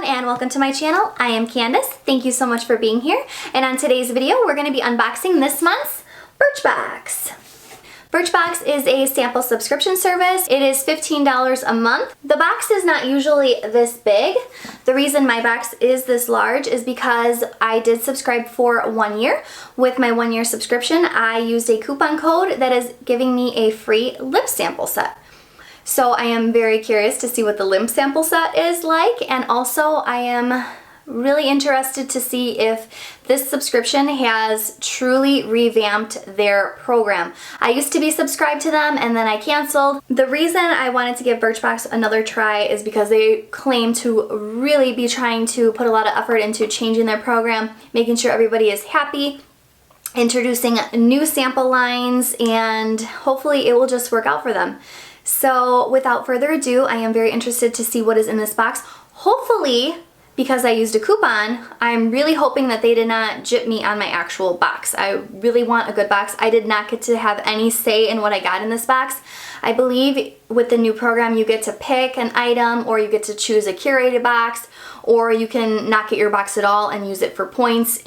everyone and welcome to my channel. I am Candace. Thank you so much for being here. And on today's video, we're going to be unboxing this month's Birchbox. Birchbox is a sample subscription service. It is $15 a month. The box is not usually this big. The reason my box is this large is because I did subscribe for 1 year. With my 1 year subscription, I used a coupon code that is giving me a free lip sample set. So I am very curious to see what the lip sample set is like, and also I am really interested to see if this subscription has truly revamped their program. I used to be subscribed to them and then I canceled. The reason I wanted to give Birchbox another try is because they claim to really be trying to put a lot of effort into changing their program, making sure everybody is happy, introducing new sample lines, and hopefully it will just work out for them. So without further ado, I am very interested to see what is in this box. Hopefully, because I used a coupon, I'm really hoping that they did not gyp me on my actual box. I really want a good box. I did not get to have any say in what I got in this box. I believe with the new program you get to pick an item, or you get to choose a curated box, or you can not get your box at all and use it for points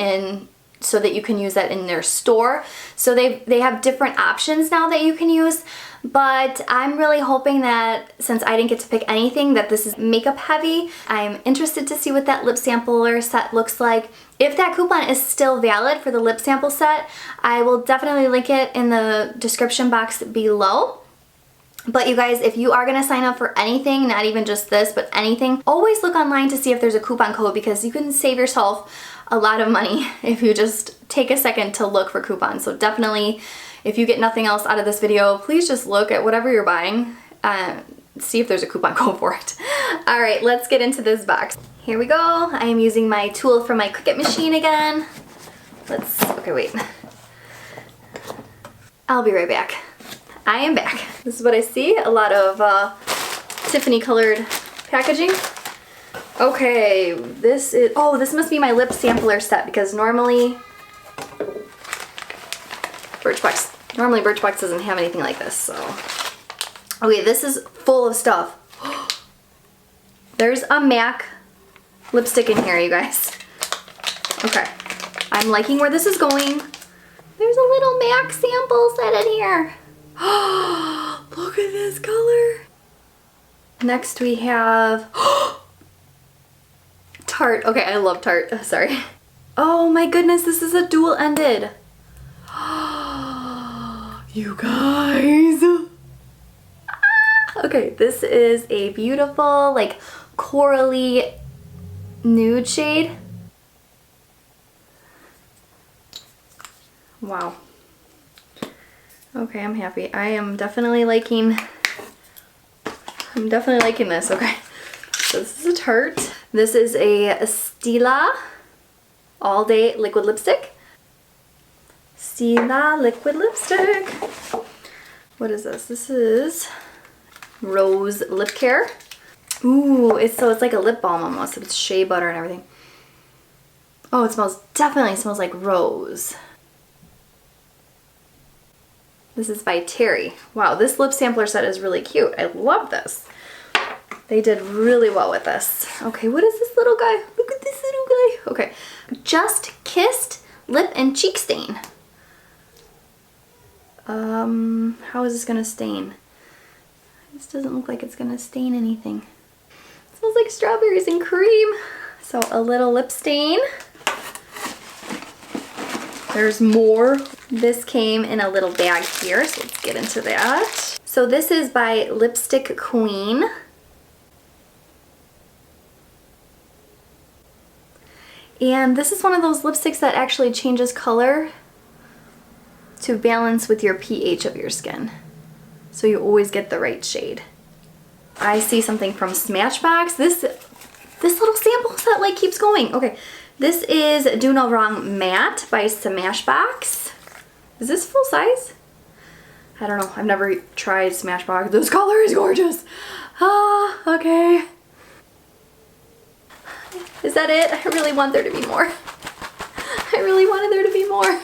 so that you can use that in their store. So they have different options now that you can use. But I'm really hoping that since I didn't get to pick anything, that this is makeup heavy. I'm interested to see what that lip sampler set looks like. If that coupon is still valid for the lip sample set, I will definitely link it in the description box below. But you guys, if you are going to sign up for anything, not even just this, but anything, always look online to see if there's a coupon code, because you can save yourself a lot of money if you just take a second to look for coupons. So definitely, if you get nothing else out of this video, please just look at whatever you're buying, see if there's a coupon code for it. All right, let's get into this box. Here we go. I am using my tool from my Cricut machine again. Okay, wait. I'll be right back. I am back. This is what I see, a lot of Tiffany colored packaging. Okay, this must be my lip sampler set, because normally Birchbox doesn't have anything like this, so. Okay, this is full of stuff. There's a MAC lipstick in here, you guys. Okay, I'm liking where this is going. There's a little MAC sample set in here. Look at this color. Next we have Tarte. Okay, I love Tarte. Sorry. Oh my goodness, this is a dual-ended. You guys. Okay, this is a beautiful, like, corally nude shade. Wow. Okay, I'm happy. I am definitely liking this. Okay, so this is a Tarte. This is a Stila All Day Liquid Lipstick. Stila Liquid Lipstick. What is this? This is Rose Lip Care. Ooh, it's like a lip balm almost. It's shea butter and everything. Oh, it definitely smells like rose. This is by Terry. Wow, this lip sampler set is really cute. I love this. They did really well with this. Okay, what is this little guy? Look at this little guy. Okay, Just Kissed Lip and Cheek Stain. How is this gonna stain? This doesn't look like it's gonna stain anything. It smells like strawberries and cream. So a little lip stain. There's more. This came in a little bag here, so let's get into that. So this is by Lipstick Queen. And this is one of those lipsticks that actually changes color to balance with your pH of your skin, so you always get the right shade. I see something from Smashbox. This little sample set like keeps going. Okay, this is Do No Wrong Matte by Smashbox. Is this full size? I don't know. I've never tried Smashbox. This color is gorgeous. Ah, okay. Is that it? I really want there to be more. I really wanted there to be more.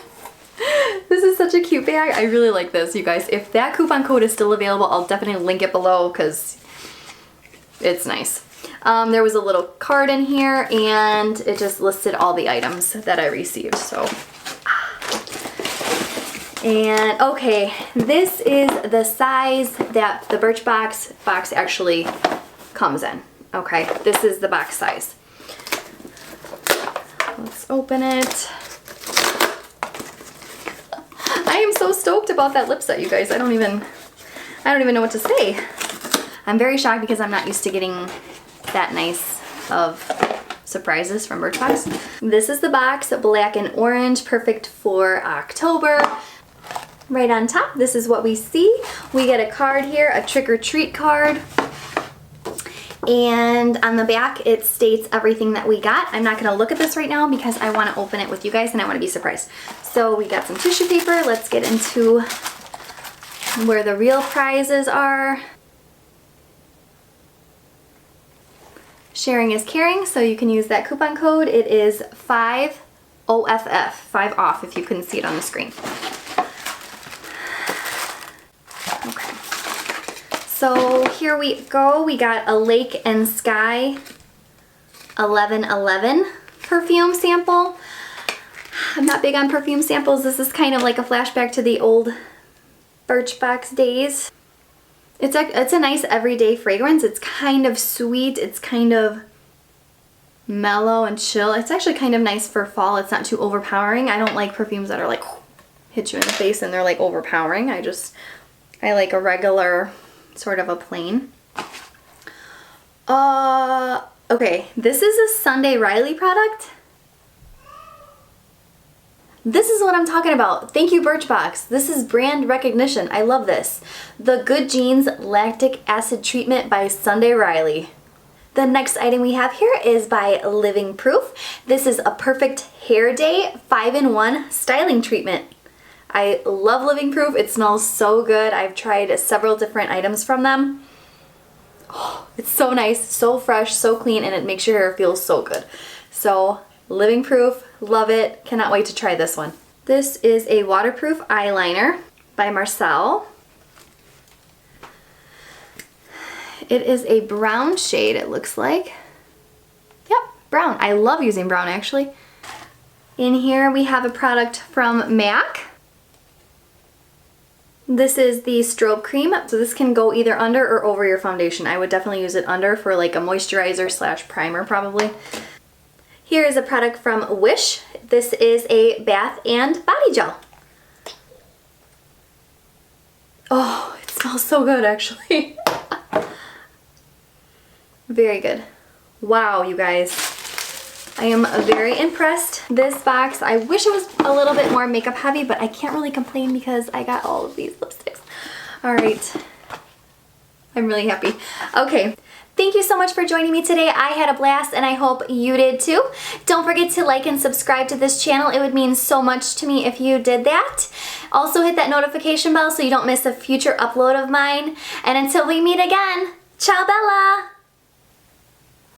This is such a cute bag. I really like this, you guys. If that coupon code is still available, I'll definitely link it below because it's nice. There was a little card in here and it just listed all the items that I received, so. And okay, this is the size that the Birchbox box actually comes in. Okay, this is the box size. Let's open it. I am so stoked about that lip set, you guys. I don't even know what to say. I'm very shocked because I'm not used to getting that nice of surprises from Birchbox. This is the box, black and orange, perfect for October. Right on top, this is what we see. We get a card here, a trick or treat card. And on the back, it states everything that we got. I'm not gonna look at this right now because I wanna open it with you guys and I wanna be surprised. So we got some tissue paper. Let's get into where the real prizes are. Sharing is caring, so you can use that coupon code. It is 5OFF, 5 off if you couldn't see it on the screen. Okay, so here we go. We got a Lake and Sky 1111 perfume sample. I'm not big on perfume samples. This is kind of like a flashback to the old Birchbox days. It's a nice everyday fragrance. It's kind of sweet. It's kind of mellow and chill. It's actually kind of nice for fall. It's not too overpowering. I don't like perfumes that are like hit you in the face and they're like overpowering. I like a regular sort of a plain. Okay, this is a Sunday Riley product. This is what I'm talking about. Thank you, Birchbox. This is brand recognition. I love this. The Good Genes Lactic Acid Treatment by Sunday Riley. The next item we have here is by Living Proof. This is a perfect hair day 5-in-1 styling treatment. I love Living Proof. It smells so good. I've tried several different items from them. Oh, it's so nice, so fresh, so clean, and it makes your hair feel so good. So, Living Proof, love it. Cannot wait to try this one. This is a waterproof eyeliner by Marcel. It is a brown shade, it looks like. Yep, brown. I love using brown, actually. In here we have a product from MAC. This is the strobe cream, so this can go either under or over your foundation. I would definitely use it under for like a moisturizer slash primer probably. Here is a product from Wish. This is a bath and body gel. Oh, it smells so good actually. Very good. Wow, you guys. I am very impressed. This box, I wish it was a little bit more makeup heavy, but I can't really complain because I got all of these lipsticks. All right. I'm really happy. Okay. Thank you so much for joining me today. I had a blast and I hope you did too. Don't forget to like and subscribe to this channel. It would mean so much to me if you did that. Also hit that notification bell so you don't miss a future upload of mine. And until we meet again, ciao Bella!